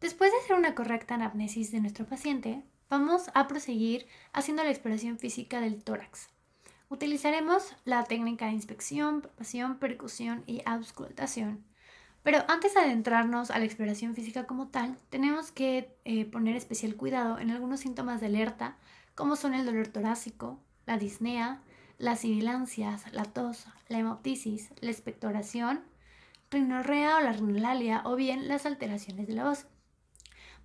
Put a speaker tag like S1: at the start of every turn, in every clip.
S1: Después de hacer una correcta anamnesis de nuestro paciente, vamos a proseguir haciendo la exploración física del tórax. Utilizaremos la técnica de inspección, palpación, percusión y auscultación. Pero antes de adentrarnos a la exploración física como tal, tenemos que poner especial cuidado en algunos síntomas de alerta, como son el dolor torácico, la disnea, las sibilancias, la tos, la hemoptisis, la expectoración, rinorrea o la rinolalia o bien las alteraciones de la voz.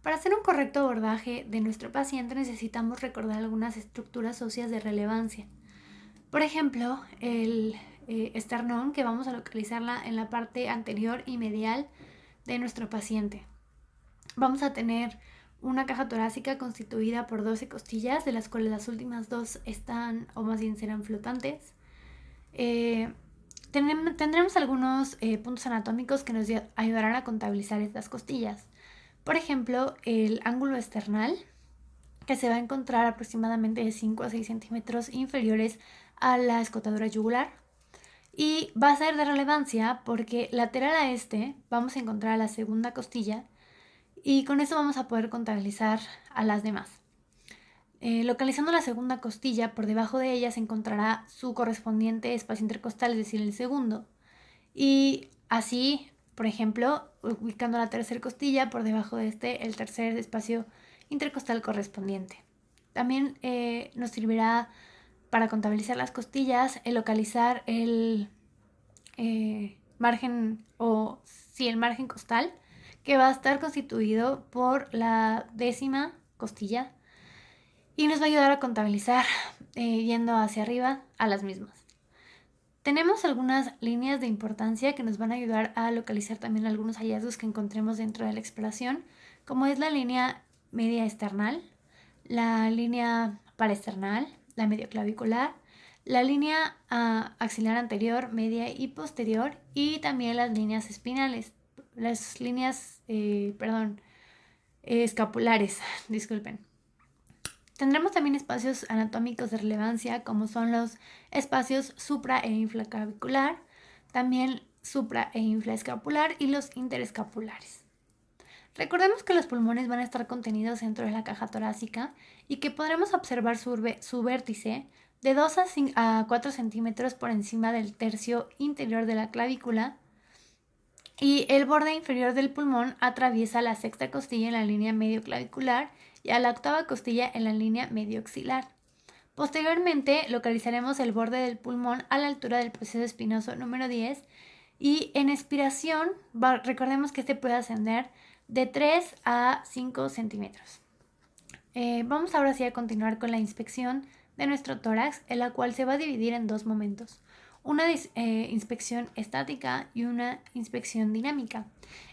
S1: Para hacer un correcto abordaje de nuestro paciente necesitamos recordar algunas estructuras óseas de relevancia. Por ejemplo, el esternón, que vamos a localizarla en la parte anterior y medial de nuestro paciente. Vamos a tener una caja torácica constituida por 12 costillas, de las cuales las últimas dos están, o más bien serán flotantes. Tendremos algunos puntos anatómicos que nos ayudarán a contabilizar estas costillas. Por ejemplo, el ángulo esternal, que se va a encontrar aproximadamente de 5 a 6 centímetros inferiores a la escotadura yugular. Y va a ser de relevancia porque lateral a este vamos a encontrar la segunda costilla y con eso vamos a poder contabilizar a las demás. Localizando la segunda costilla, por debajo de ella se encontrará su correspondiente espacio intercostal, es decir, el segundo. Y así, por ejemplo, ubicando la tercera costilla, por debajo de este, el tercer espacio intercostal correspondiente. También nos servirá para contabilizar las costillas, el localizar el margen el margen costal, que va a estar constituido por la décima costilla y nos va a ayudar a contabilizar yendo hacia arriba a las mismas. Tenemos algunas líneas de importancia que nos van a ayudar a localizar también algunos hallazgos que encontremos dentro de la exploración, como es la línea media esternal, la línea paraesternal, la medioclavicular, la línea axilar anterior, media y posterior, y también las líneas espinales, las líneas, escapulares, disculpen. Tendremos también espacios anatómicos de relevancia, como son los espacios supra e infraclavicular, también supra e infraescapular y los interescapulares. Recordemos que los pulmones van a estar contenidos dentro de la caja torácica y que podremos observar su vértice de 2 a 4 centímetros por encima del tercio interior de la clavícula, y el borde inferior del pulmón atraviesa la sexta costilla en la línea medioclavicular y a la octava costilla en la línea medioaxilar. Posteriormente localizaremos el borde del pulmón a la altura del proceso espinoso número 10 y en expiración recordemos que este puede ascender de 3 a 5 centímetros. Vamos ahora sí a continuar con la inspección de nuestro tórax, en la cual se va a dividir en dos momentos. Una inspección estática y una inspección dinámica.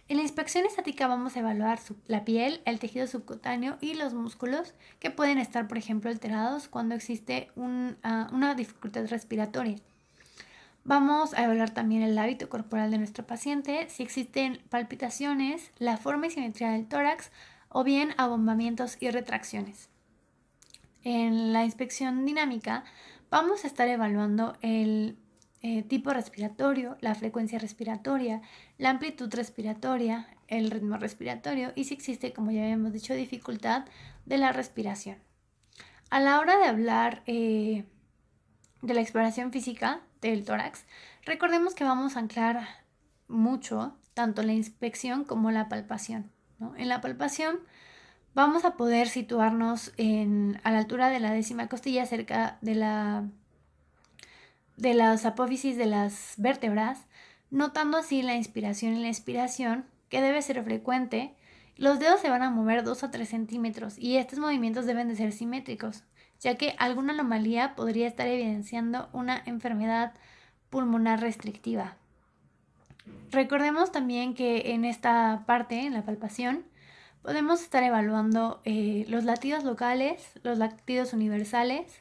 S1: En la inspección estática vamos a evaluar la piel, el tejido subcutáneo y los músculos que pueden estar, por ejemplo, alterados cuando existe una dificultad respiratoria. Vamos a evaluar también el hábito corporal de nuestro paciente, si existen palpitaciones, la forma y simetría del tórax o bien abombamientos y retracciones. En la inspección dinámica vamos a estar evaluando el tipo respiratorio, la frecuencia respiratoria, la amplitud respiratoria, el ritmo respiratorio y si existe, como ya habíamos dicho, dificultad de la respiración. A la hora de hablar de la exploración física del tórax, recordemos que vamos a anclar mucho tanto la inspección como la palpación, ¿no? En la palpación vamos a poder situarnos a la altura de la décima costilla, cerca de las apófisis de las vértebras, notando así la inspiración y la expiración, que debe ser frecuente. Los dedos se van a mover 2 a 3 centímetros y estos movimientos deben de ser simétricos, ya que alguna anomalía podría estar evidenciando una enfermedad pulmonar restrictiva. Recordemos también que en esta parte, en la palpación, podemos estar evaluando los latidos locales, los latidos universales.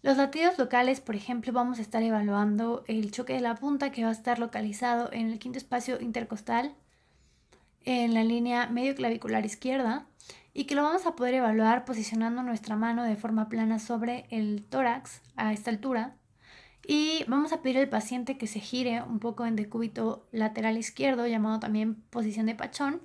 S1: Los latidos locales, por ejemplo, vamos a estar evaluando el choque de la punta, que va a estar localizado en el quinto espacio intercostal, en la línea medio clavicular izquierda, y que lo vamos a poder evaluar posicionando nuestra mano de forma plana sobre el tórax a esta altura. Y vamos a pedir al paciente que se gire un poco en decúbito lateral izquierdo, llamado también posición de pachón,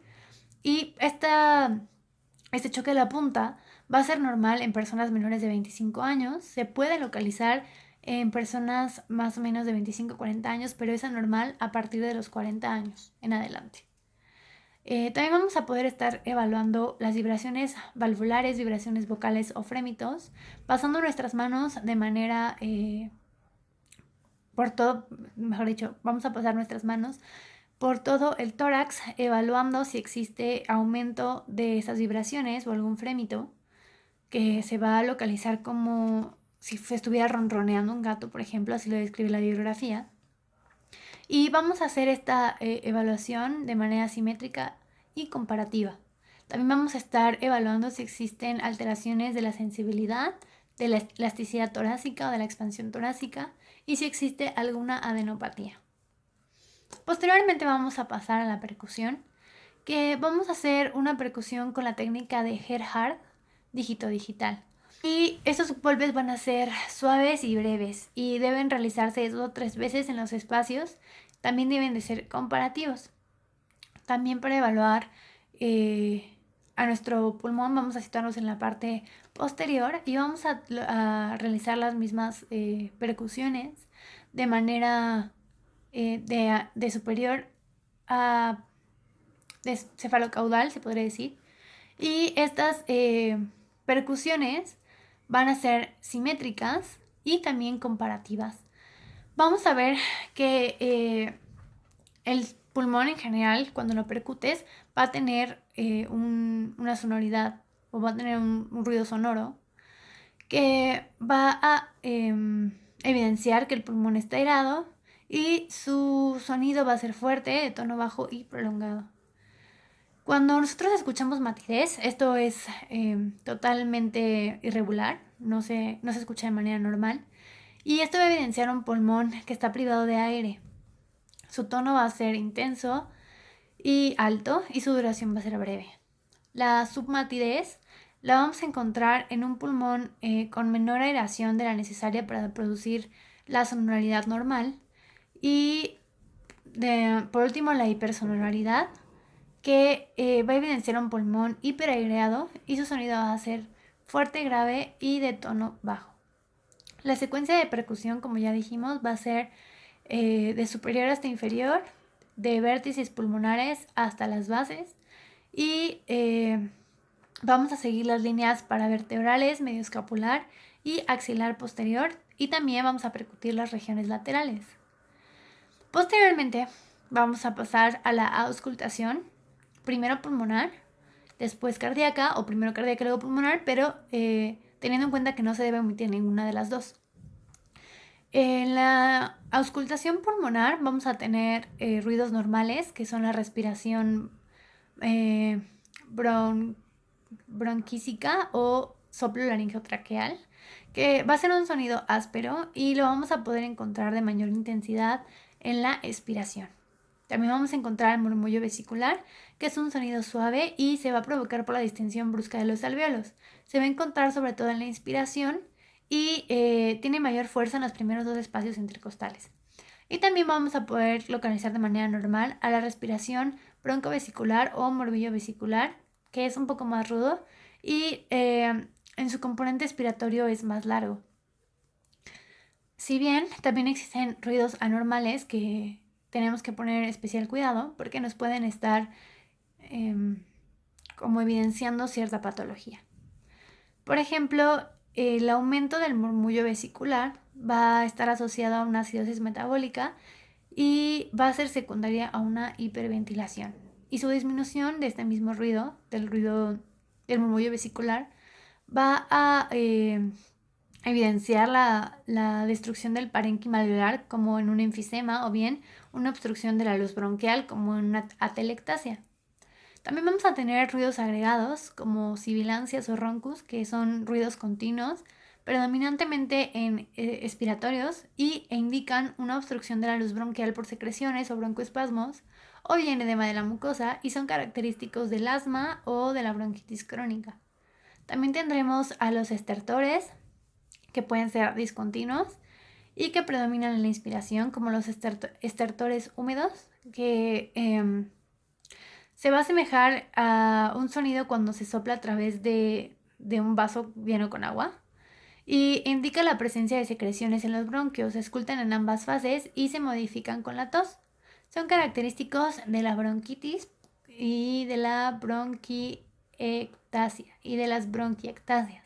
S1: Y este choque de la punta va a ser normal en personas menores de 25 años. Se puede localizar en personas más o menos de 25 a 40 años, pero es anormal a partir de los 40 años en adelante. También vamos a poder estar evaluando las vibraciones valvulares, vibraciones vocales o frémitos, pasando nuestras manos de manera por todo, mejor dicho, vamos a pasar nuestras manos por todo el tórax, evaluando si existe aumento de esas vibraciones o algún frémito que se va a localizar como si estuviera ronroneando un gato, por ejemplo, así lo describe la bibliografía. Y vamos a hacer esta evaluación de manera simétrica y comparativa. También vamos a estar evaluando si existen alteraciones de la sensibilidad, de la elasticidad torácica o de la expansión torácica y si existe alguna adenopatía. Posteriormente vamos a pasar a la percusión, que vamos a hacer una percusión con la técnica de Gerhard, dígito digital. Y estos golpes van a ser suaves y breves y deben realizarse 2 o 3 veces en los espacios. También deben de ser comparativos. También para evaluar a nuestro pulmón vamos a situarnos en la parte posterior y vamos a realizar las mismas percusiones de manera de superior a de cefalocaudal, se podría decir. Y estas percusiones van a ser simétricas y también comparativas. Vamos a ver que el pulmón en general, cuando lo percutes, va a tener una sonoridad o va a tener un ruido sonoro que va a evidenciar que el pulmón está airado y su sonido va a ser fuerte, de tono bajo y prolongado. Cuando nosotros escuchamos matidez, esto es totalmente irregular, no se escucha de manera normal y esto va a evidenciar un pulmón que está privado de aire. Su tono va a ser intenso y alto y su duración va a ser breve. La submatidez la vamos a encontrar en un pulmón con menor aeración de la necesaria para producir la sonoridad normal y por último la hipersonoridad que va a evidenciar un pulmón hiperaireado y su sonido va a ser fuerte, grave y de tono bajo. La secuencia de percusión, como ya dijimos, va a ser de superior hasta inferior, de vértices pulmonares hasta las bases y vamos a seguir las líneas paravertebrales, medioescapular y axilar posterior y también vamos a percutir las regiones laterales. Posteriormente vamos a pasar a la auscultación, primero pulmonar, después cardíaca o primero cardíaca y luego pulmonar, pero teniendo en cuenta que no se debe omitir ninguna de las dos. En la auscultación pulmonar vamos a tener ruidos normales, que son la respiración bronquísica o soplo laringotraqueal, que va a ser un sonido áspero y lo vamos a poder encontrar de mayor intensidad en la expiración. También vamos a encontrar el murmullo vesicular, que es un sonido suave y se va a provocar por la distensión brusca de los alvéolos. Se va a encontrar sobre todo en la inspiración y tiene mayor fuerza en los primeros 2 espacios intercostales. Y también vamos a poder localizar de manera normal a la respiración broncovesicular o morbillo vesicular, que es un poco más rudo y en su componente expiratorio es más largo. Si bien también existen ruidos anormales que tenemos que poner especial cuidado porque nos pueden estar como evidenciando cierta patología. Por ejemplo, el aumento del murmullo vesicular va a estar asociado a una acidosis metabólica y va a ser secundaria a una hiperventilación. Y su disminución de este mismo ruido, del murmullo vesicular, va a evidenciar la destrucción del parénquima alveolar como en un enfisema o bien una obstrucción de la luz bronquial como en una atelectasia. También vamos a tener ruidos agregados como sibilancias o roncus, que son ruidos continuos, predominantemente en expiratorios e indican una obstrucción de la luz bronquial por secreciones o broncoespasmos o bien edema de la mucosa y son característicos del asma o de la bronquitis crónica. También tendremos a los estertores, que pueden ser discontinuos y que predominan en la inspiración, como los estertores húmedos, que Se va a asemejar a un sonido cuando se sopla a través de un vaso lleno con agua y indica la presencia de secreciones en los bronquios. Se auscultan en ambas fases y se modifican con la tos. Son característicos de la bronquitis y de la bronquiectasia y de las bronquiectasias.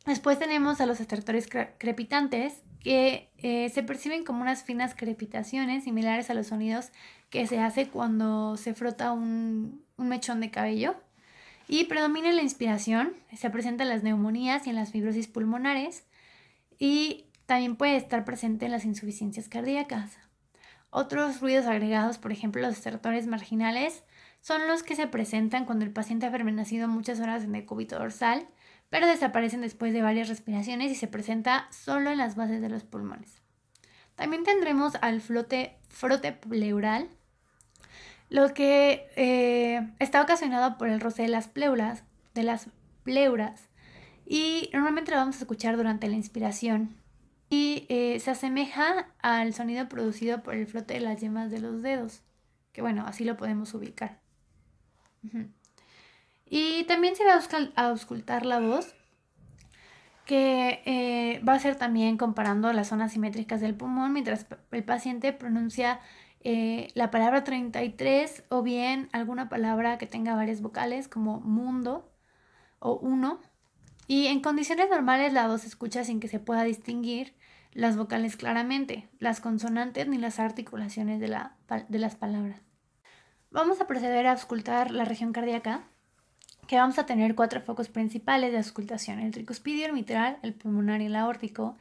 S1: Después tenemos a los estertores crepitantes, que se perciben como unas finas crepitaciones similares a los sonidos que se hace cuando se frota un mechón de cabello. Y predomina en la inspiración, se presenta en las neumonías y en las fibrosis pulmonares, y también puede estar presente en las insuficiencias cardíacas. Otros ruidos agregados, por ejemplo los estertores marginales, son los que se presentan cuando el paciente ha permanecido muchas horas en decúbito dorsal, pero desaparecen después de varias respiraciones y se presenta solo en las bases de los pulmones. También tendremos al frote pleural, lo que está ocasionado por el roce de las pleuras, y normalmente lo vamos a escuchar durante la inspiración. Y se asemeja al sonido producido por el frote de las yemas de los dedos, que bueno, así lo podemos ubicar. Y también se va a auscultar la voz, que va a ser también comparando las zonas simétricas del pulmón mientras el paciente pronuncia la palabra 33 o bien alguna palabra que tenga varias vocales como mundo o uno. Y en condiciones normales la voz se escucha sin que se pueda distinguir las vocales claramente, las consonantes ni las articulaciones de las palabras. Vamos a proceder a auscultar la región cardíaca, que vamos a tener 4 focos principales de auscultación: el tricuspidio, el mitral, el pulmonar y el aórtico.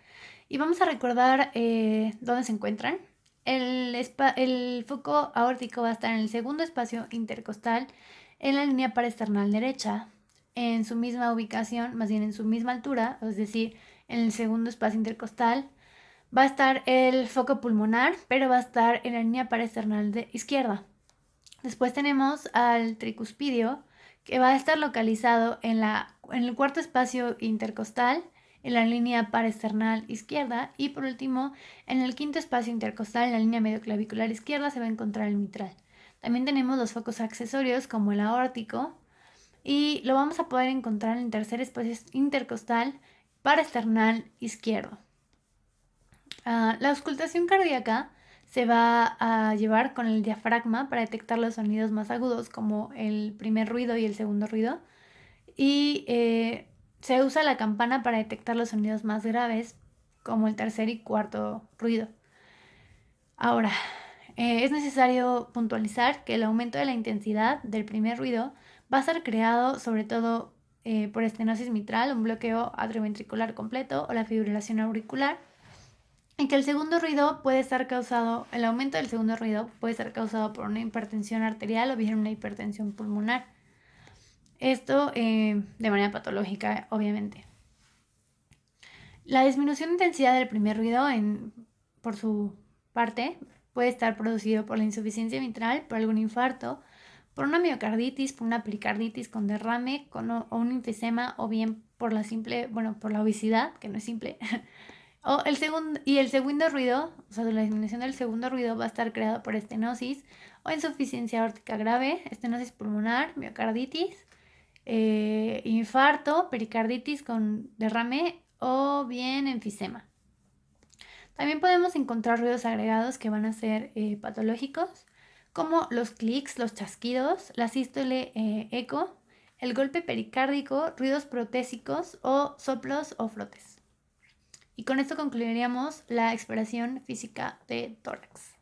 S1: Y vamos a recordar dónde se encuentran. El foco aórtico va a estar en el segundo espacio intercostal, en la línea paraesternal derecha, en su misma ubicación, más bien en su misma altura, es decir, en el segundo espacio intercostal. Va a estar el foco pulmonar, pero va a estar en la línea paraesternal izquierda. Después tenemos al tricuspidio, que va a estar localizado en el cuarto espacio intercostal, en la línea paraesternal izquierda. Y por último, en el quinto espacio intercostal, en la línea medioclavicular izquierda, se va a encontrar el mitral. También tenemos los focos accesorios, como el aórtico, y lo vamos a poder encontrar en el tercer espacio intercostal paraesternal izquierdo. La auscultación cardíaca se va a llevar con el diafragma para detectar los sonidos más agudos, como el primer ruido y el segundo ruido. Y se usa la campana para detectar los sonidos más graves, como el tercer y cuarto ruido. Ahora, es necesario puntualizar que el aumento de la intensidad del primer ruido va a ser creado sobre todo por estenosis mitral, un bloqueo atrioventricular completo o la fibrilación auricular. Y que el aumento del segundo ruido puede ser causado por una hipertensión arterial o bien una hipertensión pulmonar. Esto de manera patológica, obviamente. La disminución de intensidad del primer ruido, por su parte, puede estar producido por la insuficiencia mitral, por algún infarto, por una miocarditis, por una pericarditis con derrame o un enfisema, o bien por la obesidad, que no es simple. El segundo ruido, o sea, la disminución del segundo ruido va a estar creado por estenosis o insuficiencia aórtica grave, estenosis pulmonar, miocarditis, infarto, pericarditis con derrame o bien enfisema. También podemos encontrar ruidos agregados que van a ser patológicos, como los clics, los chasquidos, la sístole eco, el golpe pericárdico, ruidos protésicos o soplos o frotes. Y con esto concluiríamos la exploración física de tórax.